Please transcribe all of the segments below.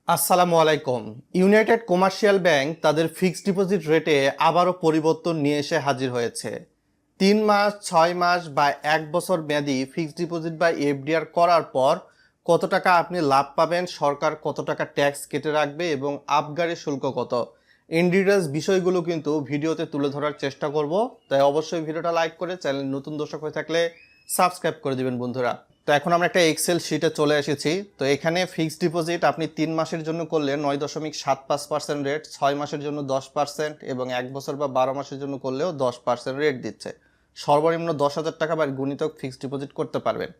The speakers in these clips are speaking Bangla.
আসসালামু আলাইকুম। ইউনাইটেড কমার্শিয়াল ব্যাংক তাদের ফিক্সড ডিপোজিট রেটে আবারও পরিবর্তন নিয়ে এসে হাজির হয়েছে। 3 মাস, 6 মাস বা 1 বছর মেয়াদি ফিক্সড ডিপোজিট বা এফডিআর করার পর কত টাকা আপনি লাভ পাবেন, সরকার কত টাকা ট্যাক্স কেটে রাখবে এবং আবগারি শুল্ক কত, ইন ডিটেলস বিষয়গুলো কিন্তু ভিডিওতে তুলে ধরার চেষ্টা করব। তাই অবশ্যই ভিডিওটা লাইক করে চ্যানেল নতুন দর্শক হয়ে থাকলে সাবস্ক্রাইব করে দিবেন বন্ধুরা। তো এখন আমরা একটা এক্সেল শিটে চলে এসেছি। তো এখানে ফিক্সড ডিপোজিট আপনি 3 মাসের জন্য করলে 9.75% রেট, 6 মাসের জন্য 10% এবং 1 বছর বা 12 মাসের জন্য করলেও 10% রেট দিচ্ছে। সর্বনিম্ন 10,000 টাকা বা গুণিতক ফিক্সড ডিপোজিট করতে পারবেন।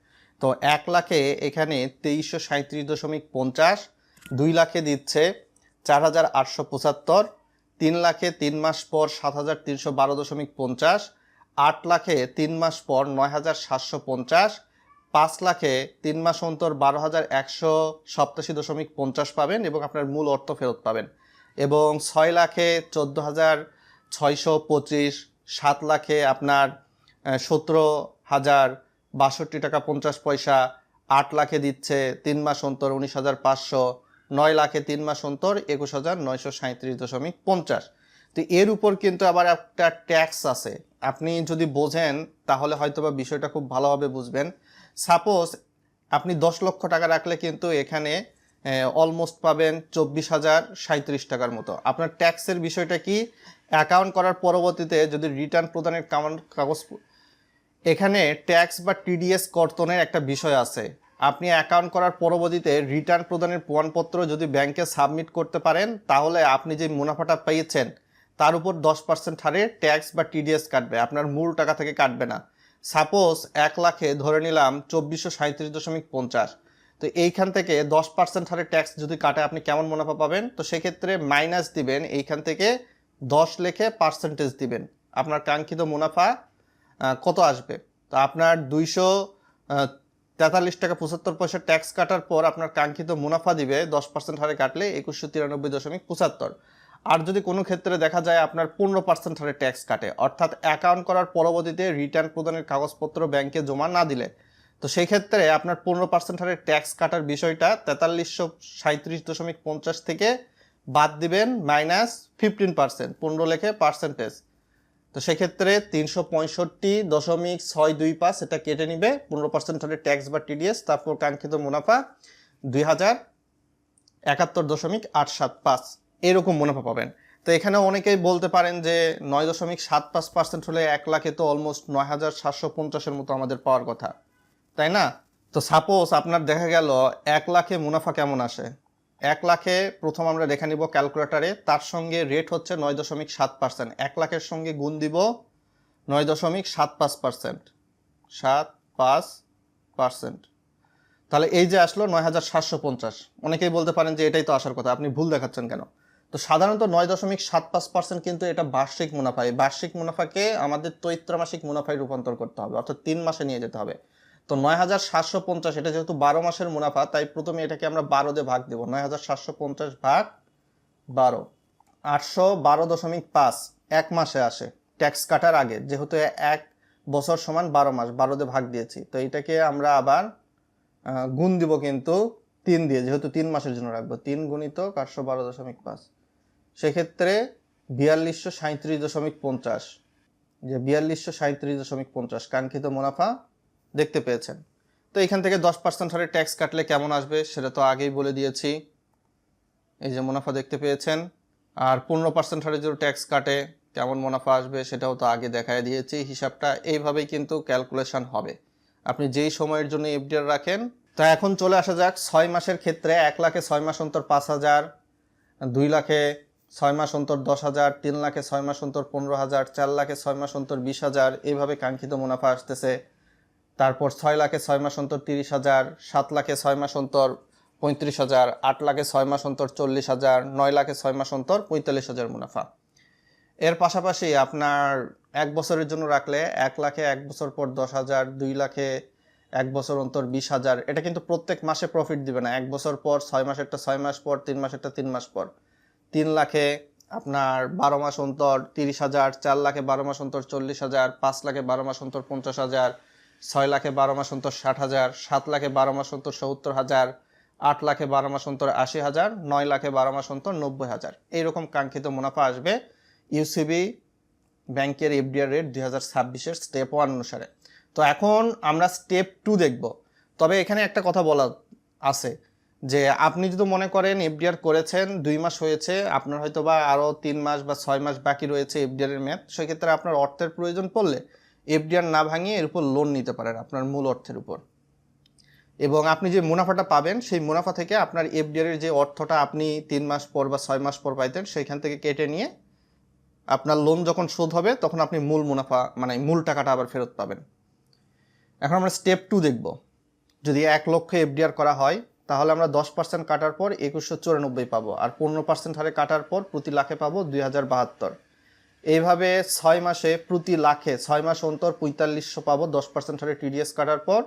তো 1 লাখে এখানে 2337.50, 2 লাখে দিচ্ছে 4,875, 3 লাখে 3 মাস পর 7,312.50, 8 লাখে 3 মাস পর 9,750, 5 লাখে 3 মাস অন্তর 12,187.50 পাবেন এবং আপনার মূল অর্থ ফেরত পাবেন। এবং 6 লাখে 14,625, 7 লাখে আপনার 17,062 টাকা 50 পয়সা, 8 লাখে দিচ্ছে 3 মাস অন্তর 19,500, 9 লাখে 3 মাস অন্তর 21,937.50। তো এর উপর কিন্তু আবার একটা ট্যাক্স আছে। আপনি যদি বোঝেন তাহলে হয়তোবা বিষয়টা খুব ভালোভাবে বুঝবেন। সাপোজ আপনি 10 লক্ষ টাকা রাখলে কিন্তু এখানে অলমোস্ট পাবেন 24,037 টাকার মতো। আপনার ট্যাক্সের বিষয়টা কি, অ্যাকাউন্ট করার পরবর্তীতে যদি রিটার্ন প্রদানের কাগজ, এখানে ট্যাক্স বা টিডিএস কর্তনের একটা বিষয় আছে। আপনি অ্যাকাউন্ট করার পরবর্তীতে রিটার্ন প্রদানের প্রমাণপত্র যদি ব্যাংকে সাবমিট করতে পারেন তাহলে আপনি যে মুনাফাটা পেয়েছেন তার উপর 10% হারে ট্যাক্স বা টিডিএস কাটবে, আপনার মূল টাকা থেকে কাটবে না। সাপোজ 1 লাখে ধরে নিলাম 2437.50, তো এইখান থেকে 10% হারে ট্যাক্স যদি কাটে আপনি কেমন মুনাফা পাবেন? তো সেক্ষেত্রে মাইনাস দিবেন, এইখান থেকে 10 লেখে পার্সেন্টেজ দিবেন, আপনার কাঙ্ক্ষিত মুনাফা কত আসবে। তো আপনার 243 টাকা 75 পয়সা ট্যাক্স কাটার পর আপনার কাঙ্ক্ষিত মুনাফা দিবে 10% হারে কাটলে 2193.75। আর যদি কোনো ক্ষেত্রে দেখা যায় আপনার 15% হারে ট্যাক্স কাটে, অর্থাৎ অ্যাকাউন্ট করার পরবর্তীতে রিটার্ন প্রদানের কাগজপত্র ব্যাংকে জমা না দিলে, তো সেই ক্ষেত্রে আপনার 15% হারে ট্যাক্স কাটার বিষয়টা 4337.50 থেকে বাদ দিবেন -15%, 15 লেখে পার্সেন্টেজ। তো সেক্ষেত্রে 365.625 এটা কেটে নিবে 15% হারে ট্যাক্স বা টিডিএস, তারপর কাঙ্ক্ষিত মুনাফা 2,071.875 এরকম মুনাফা পাবেন। তো এখানে অনেকেই বলতে পারেন যে 9.75% হলে 1 লাখে তো অলমোস্ট 9,750-এর মতো আমাদের পাওয়ার কথা, তাই না? তো সাপোজ আপনার দেখা গেল 1 লাখে মুনাফা কেমন আসে। 1 লাখে প্রথম আমরা দেখে নিব ক্যালকুলেটারে, তার সঙ্গে রেট হচ্ছে 9.7%। 1 লাখের সঙ্গে গুণ দিব 9.75%, 75%। তাহলে এই যে আসলো 9,750। অনেকেই বলতে পারেন যে এটাই তো আসার কথা, আপনি ভুল দেখাচ্ছেন কেন? তো সাধারণত 9.75% কিন্তু এটা বার্ষিক মুনাফা। এই বার্ষিক মুনাফাকে আমাদের ত্রৈমাসিক মুনাফায় রূপান্তর করতে হবে, অর্থাৎ 3 মাসে নিয়ে যেতে হবে। তো 9,750 এটা যেহেতু 12 মাসের মুনাফা, তাই প্রথমে এটাকে আমরা 12 দিয়ে ভাগ দেব। 9,750 ভাগ 12, 812.5 এক মাসে আসে ট্যাক্স কাটার আগে, যেহেতু 1 বছর সমান 12 মাস, 12 দিয়ে ভাগ দিয়েছি। তো এটাকে আমরা আবার গুণ দিব কিন্তু 3 দিয়ে, যেহেতু 3 মাসের জন্য রাখবো। 3 গুণিতক 812.5, সেক্ষেত্রে 4237.50, যে 4237.50 কাঙ্ক্ষিত মুনাফা দেখতে পেয়েছেন। তো এখান থেকে 10% হারে ট্যাক্স কাটলে কেমন আসবে সেটা তো আগেই বলে দিয়েছি। এই যে মুনাফা দেখতে পেয়েছেন। আর 15% হারে যদি ট্যাক্স কাটে কেমন মুনাফা আসবে সেটাও তো আগে দেখায় দিয়েছি। হিসাবটা এইভাবেই কিন্তু ক্যালকুলেশন হবে আপনি যেই সময়ের জন্য এফডিআর রাখেন। তা এখন চলে আসা যাক 6 মাসের ক্ষেত্রে। 1 লাখে 6 মাস অন্তর 5,000, 2 লাখে 6 মাস অন্তর 10,000, 3 লাখে 6 মাস অন্তর 15,000, 4 লাখে 6 মাস অন্তর 20,000, এইভাবে কাঙ্ক্ষিত মুনাফা আসতেছে। তারপর 6 লাখে 6 মাস অন্তর 30,000, 7 লাখে 6 মাস অন্তর 35,000, 8 লাখে 6 মাস অন্তর 40,000, 9 লাখে 6 মাস অন্তর 45,000 মুনাফা। এর পাশাপাশি আপনার 1 বছরের জন্য রাখলে 1 লাখে 1 বছর পর 10,000, 2 লাখে 1 বছর অন্তর 20,000। এটা কিন্তু প্রত্যেক মাসে প্রফিট দিবে না, 1 বছর পর, 6 মাসেরটা 6 মাস পর, 3 মাসেরটা 3 মাস পর। 3 লাখে আপনার 12 মাস অন্তর 30,000, 4 লাখে 12 মাস অন্তর 40,000, 5 লাখে 12 মাস অন্তর 50,000, 6 লাখে 12 মাস অন্তর 60,000, 7 লাখে 12 মাস অন্তর 70,000, 8 লাখে 12 মাস অন্তর 80,000, 9 লাখে 12 মাস অন্তর 90,000, এইরকম কাঙ্ক্ষিত মুনাফা আসবে ইউসিবি ব্যাংকের এফডিআর রেট 2026-এর স্টেপ 1 অনুসারে। তো এখন আমরা স্টেপ 2 দেখব। তবে এখানে একটা কথা বলা আছে যে আপনি যদি মনে করেন এফডিআর করেছেন 2 মাস হয়েছে, আপনার হয়তো বা আরও 3 মাস বা 6 মাস বাকি রয়েছে এফডিআর এর মেয়াদ, সেক্ষেত্রে আপনার অর্থের প্রয়োজন পড়লে এফডিআর না ভাঙিয়ে এর উপর লোন নিতে পারেন আপনার মূল অর্থের উপর, এবং আপনি যে মুনাফাটা পাবেন সেই মুনাফা থেকে আপনার এফডিআর এর যে অর্থটা আপনি 3 মাস পর বা 6 মাস পর পাইতেন সেইখান থেকে কেটে নিয়ে আপনার লোন যখন শোধ হবে তখন আপনি মূল মুনাফা মানে মূল টাকাটা আবার ফেরত পাবেন। এখন আমরা স্টেপ 2 দেখব। যদি 1 লক্ষ এফডিআর করা হয় তাহলে আমরা 10% কাটার পর 2194 পাবো, আর 15% হারে কাটার পর প্রতি লাখে পাবো 2072। এইভাবে 6 মাসে প্রতি লাখে 6 মাস অন্তর 4500 পাবো 10% হারে টিডিএস কাটার পর,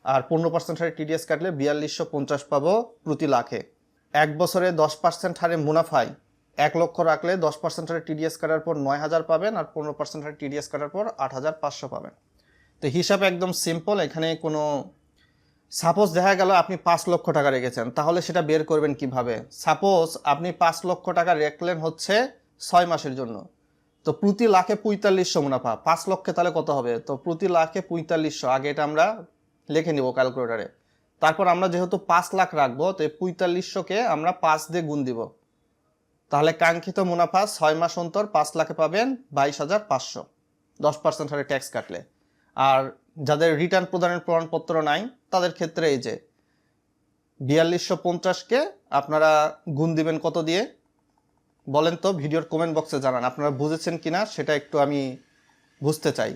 আর 15% হারে টিডিএস কাটলে 4250 পাবো প্রতি লাখে। 1 বছরে 10% হারে মুনাফায় 1 লক্ষ রাখলে 10% হারে টিডিএস কাটার পর 9000 পাবেন, আর 15% হারে টিডিএস কাটার পর 8500 পাবেন। তো হিসাব একদম সিম্পল, এখানে কোনো সাপোজ দেখা গেল আপনি 5 লক্ষ টাকা রেখেছেন, তাহলে সেটা বের করবেন কিভাবে? সাপোজ আপনি 5 লক্ষ টাকা রাখলেন হচ্ছে 6 মাসের জন্য, তো প্রতি লাখে 4500 মুনাফা, 5 লক্ষে তাহলে কত হবে? তো প্রতি লাখে 4500, আগে এটা আমরা লিখে নিব ক্যালকুলেটারে। তারপর আমরা যেহেতু 5 লাখ রাখবো, তো 4500কে আমরা 5 দিয়ে গুণ দিব, তাহলে কাঙ্ক্ষিত মুনাফা 6 মাস অন্তর 5 লাখে পাবেন 22,500 10% হারে ট্যাক্স কাটলে। আর যাদের রিটার্ন প্রদানের প্রমাণপত্র নাই তাদের ক্ষেত্রে এই যে 4250কে আপনারা গুণ দিবেন কত দিয়ে বলেন তো? ভিডিওর কমেন্ট বক্সে জানান আপনারা বুঝেছেন কিনা, সেটা একটু আমি বুঝতে চাই।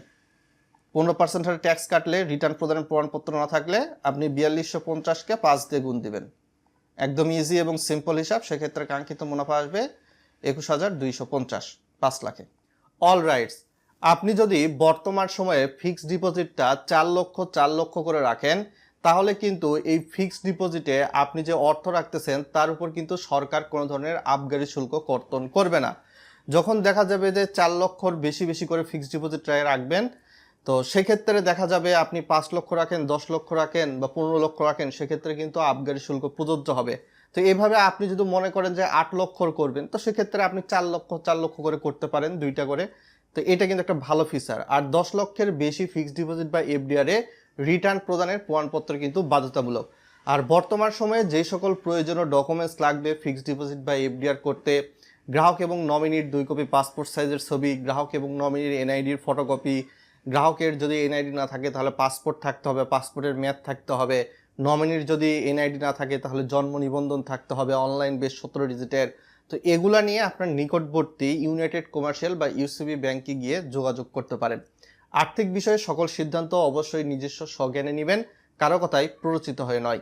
15% হারে ট্যাক্স কাটলে রিটার্ন প্রদানের প্রমাণপত্র না থাকলে আপনি 4250কে 5 দিয়ে গুণ দিবেন। একদম ইজি এবং সিম্পল হিসাব। সেক্ষেত্রে কাঙ্ক্ষিত মুনাফা আসবে 21,250 5 লাখে। অল রাইটস, আপনি যদি বর্তমান সময়ে ফিক্সড ডিপোজিটটা 4 লক্ষ করে রাখেন, তাহলে কিন্তু এই ফিক্সড ডিপোজিটে আপনি যে অর্থ রাখতেছেন তার উপর কিন্তু সরকার কোনো ধরনের আবগারি শুল্ক কর্তন করবে না। যখন দেখা যাবে যে 4 লক্ষর বেশি করে ফিক্সড ডিপোজিট রাখবেন, তো সেক্ষেত্রে দেখা যাবে আপনি 5 লক্ষ রাখেন, 10 লক্ষ রাখেন বা 15 লক্ষ রাখেন, সেক্ষেত্রে কিন্তু আবগারি শুল্ক প্রযোজ্য হবে। তো এভাবে আপনি যদি মনে করেন যে 8 লক্ষর করবেন, তো সেক্ষেত্রে আপনি 4 লক্ষ করে করতে পারেন, 2টা করে। তো এটা কিন্তু একটা ভালো ফিচার। আর 10 লক্ষের বেশি ফিক্সড ডিপোজিট বা এফডিআর এ রিটার্ন প্রদানের প্রমাণপত্র কিন্তু বাধ্যতামূলক। আর বর্তমান সময়ে যে সকল প্রয়োজনীয় ডকুমেন্টস লাগবে ফিক্সড ডিপোজিট বা এফডিআর করতে, গ্রাহক এবং নমিনির 2 কপি পাসপোর্ট সাইজের ছবি, গ্রাহক এবং নমিনির এনআইডির ফটোকপি, গ্রাহকের যদি এনআইডি না থাকে তাহলে পাসপোর্ট থাকতে হবে, পাসপোর্টের মেয়াদ থাকতে হবে, নমিনির যদি এনআইডি না থাকে তাহলে জন্ম নিবন্ধন থাকতে হবে অনলাইন বেস 17 ডিজিটের। তো এগুলা নিয়ে আপনার নিকটবর্তী ইউনাইটেড কমার্শিয়াল বা ইউসিবি ব্যাংকে গিয়ে যোগাযোগ করতে পারেন। আর্থিক বিষয়ে সকল সিদ্ধান্ত অবশ্যই নিজস্ব স্বজ্ঞানে নেবেন, কারো কথায় প্ররোচিত হয়ে নয়।